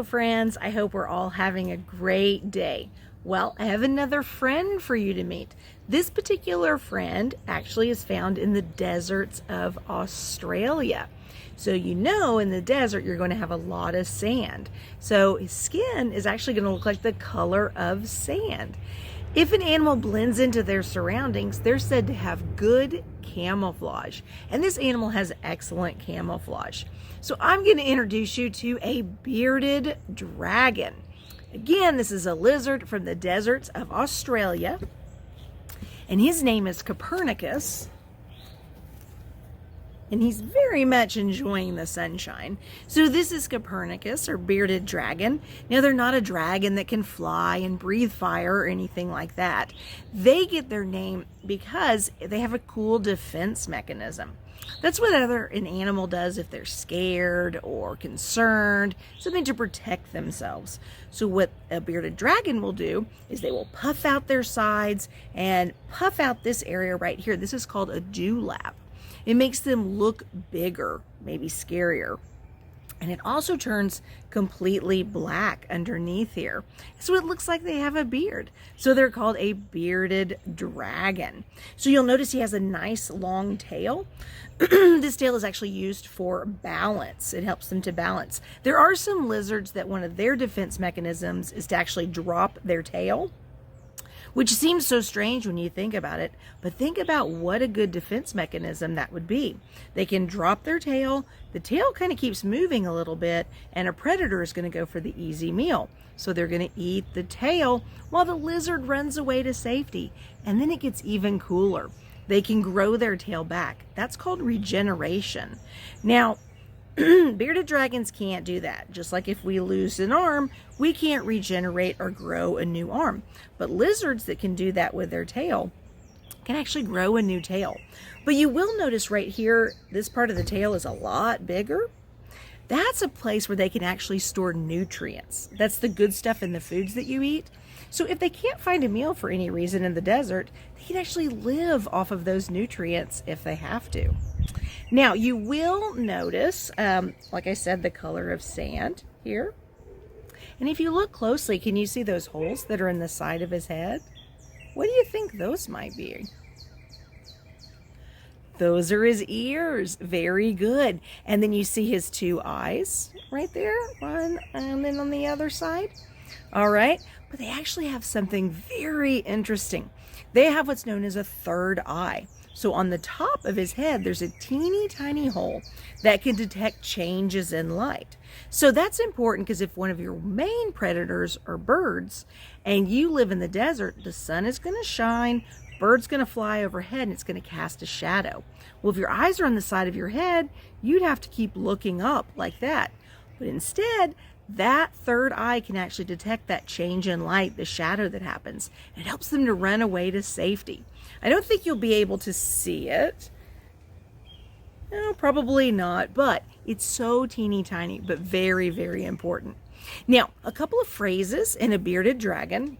friends. I hope we're all having a great day. Well, I have another friend for you to meet. This particular friend actually is found in the deserts of Australia. So you know in the desert you're going to have a lot of sand. So his skin is actually going to look like the color of sand. If an animal blends into their surroundings, they're said to have good camouflage. And this animal has excellent camouflage. So I'm going to introduce you to a bearded dragon. Again, this is a lizard from the deserts of Australia. And his name is Copernicus. And he's very much enjoying the sunshine. So this is Copernicus, or bearded dragon. Now, they're not a dragon that can fly and breathe fire or anything like that. They get their name because they have a cool defense mechanism. That's what an animal does if they're scared or concerned, something to protect themselves. So what a bearded dragon will do is they will puff out their sides and puff out this area right here. This is called a dewlap. It makes them look bigger, maybe scarier. And it also turns completely black underneath here. So it looks like they have a beard. So they're called a bearded dragon. So you'll notice he has a nice long tail. This tail is actually used for balance. It helps them to balance. There are some lizards that one of their defense mechanisms is to actually drop their tail, which seems so strange when you think about it, but think about what a good defense mechanism that would be. They can drop their tail, the tail kind of keeps moving a little bit, and a predator is going to go for the easy meal. So they're going to eat the tail while the lizard runs away to safety. And then it gets even cooler. They can grow their tail back. That's called regeneration. Now, bearded dragons can't do that. Just like if we lose an arm, we can't regenerate or grow a new arm. But lizards that can do that with their tail can actually grow a new tail. But you will notice right here, this part of the tail is a lot bigger. That's a place where they can actually store nutrients. That's the good stuff in the foods that you eat. So if they can't find a meal for any reason in the desert, they can actually live off of those nutrients if they have to. Now, you will notice, like I said, the color of sand here. And if you look closely, can you see those holes that are in the side of his head? What do you think those might be? Those are his ears. Very good. And then you see his two eyes right there, one and then on the other side. All right. But they actually have something very interesting. They have what's known as a third eye. So on the top of his head, there's a teeny tiny hole that can detect changes in light. So that's important because if one of your main predators are birds and you live in the desert, the sun is going to shine, bird's going to fly overhead, and it's going to cast a shadow. Well, if your eyes are on the side of your head, you'd have to keep looking up like that. But instead, that third eye can actually detect that change in light, the shadow that happens. It helps them to run away to safety. I don't think you'll be able to see it. No, probably not, but it's so teeny tiny, but very, very important. Now, a couple of phrases in a bearded dragon,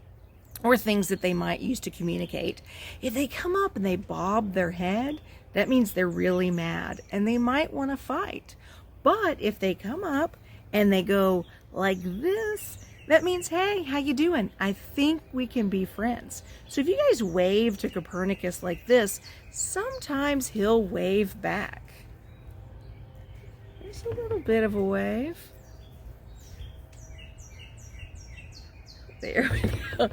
or things that they might use to communicate. If they come up and they bob their head, that means they're really mad and they might want to fight. But if they come up and they go like this, that means, hey, how you doing? I think we can be friends. So if you guys wave to Copernicus like this, sometimes he'll wave back. There's a little bit of a wave. There we go.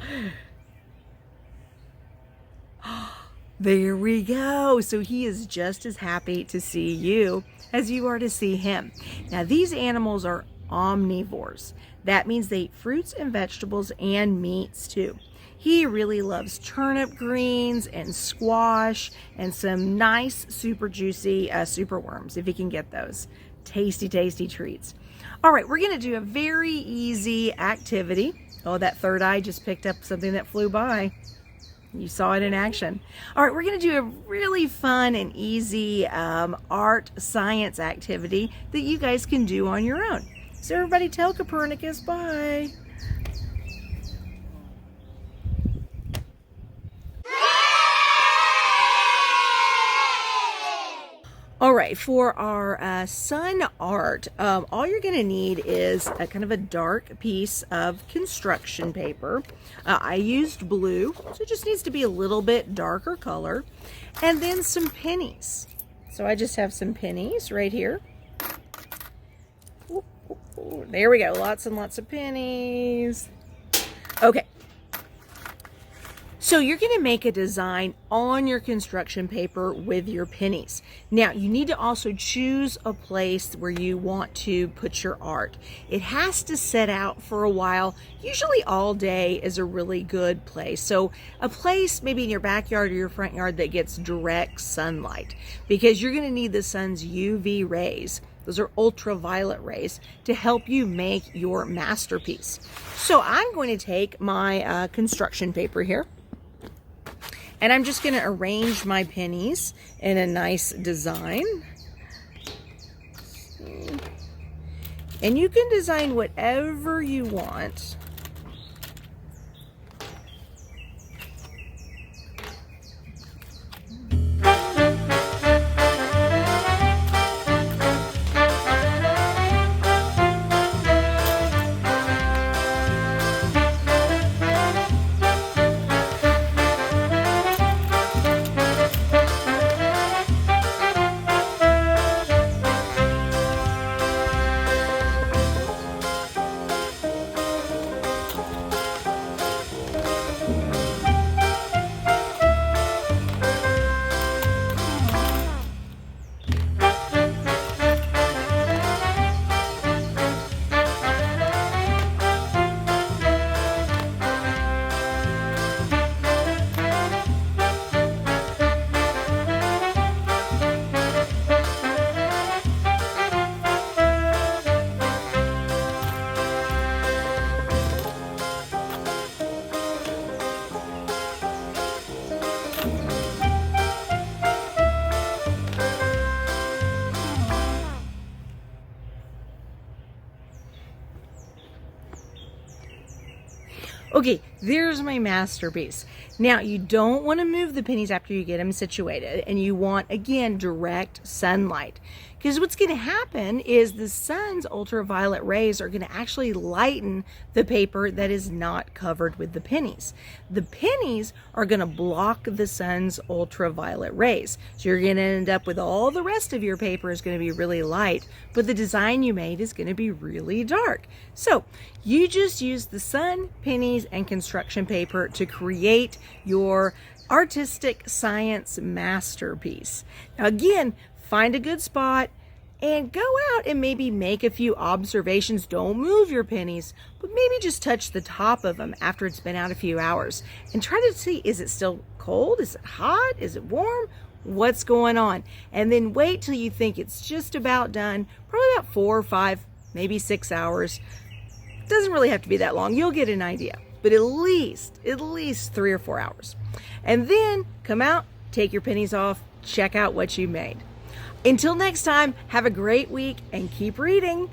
There we go. So he is just as happy to see you as you are to see him. Now, these animals are omnivores. That means they eat fruits and vegetables and meats too. He really loves turnip greens and squash and some nice super juicy super worms if he can get those. Tasty, tasty treats. All right, we're going to do a very easy activity. Oh, that third eye just picked up something that flew by. You saw it in action. All right, we're going to do a really fun and easy art science activity that you guys can do on your own. So everybody tell Copernicus bye. All right, for our sun art, all you're going to need is a kind of a dark piece of construction paper. I used blue, so it just needs to be a little bit darker color. And then some pennies. So I just have some pennies right here. Ooh, ooh, ooh. There we go, lots and lots of pennies. Okay. So you're going to make a design on your construction paper with your pennies. Now, you need to also choose a place where you want to put your art. It has to set out for a while. Usually all day is a really good place. So a place maybe in your backyard or your front yard that gets direct sunlight, because you're going to need the sun's UV rays. Those are ultraviolet rays to help you make your masterpiece. So I'm going to take my construction paper here. And I'm just going to arrange my pennies in a nice design. And you can design whatever you want. Okay, there's my masterpiece. Now, you don't want to move the pennies after you get them situated, and you want, again, direct sunlight. Because what's going to happen is the sun's ultraviolet rays are going to actually lighten the paper that is not covered with the pennies. The pennies are going to block the sun's ultraviolet rays. So you're going to end up with all the rest of your paper is going to be really light, but the design you made is going to be really dark. So you just use the sun, pennies, and construction paper to create your artistic science masterpiece. Now again, find a good spot and go out and maybe make a few observations. Don't move your pennies, but maybe just touch the top of them after it's been out a few hours and try to see, is it still cold? Is it hot? Is it warm? What's going on? And then wait till you think it's just about done, probably about 4 or 5, maybe 6 hours. It doesn't really have to be that long. You'll get an idea, but at least 3 or 4 hours. And then come out, take your pennies off, check out what you made. Until next time, have a great week and keep reading.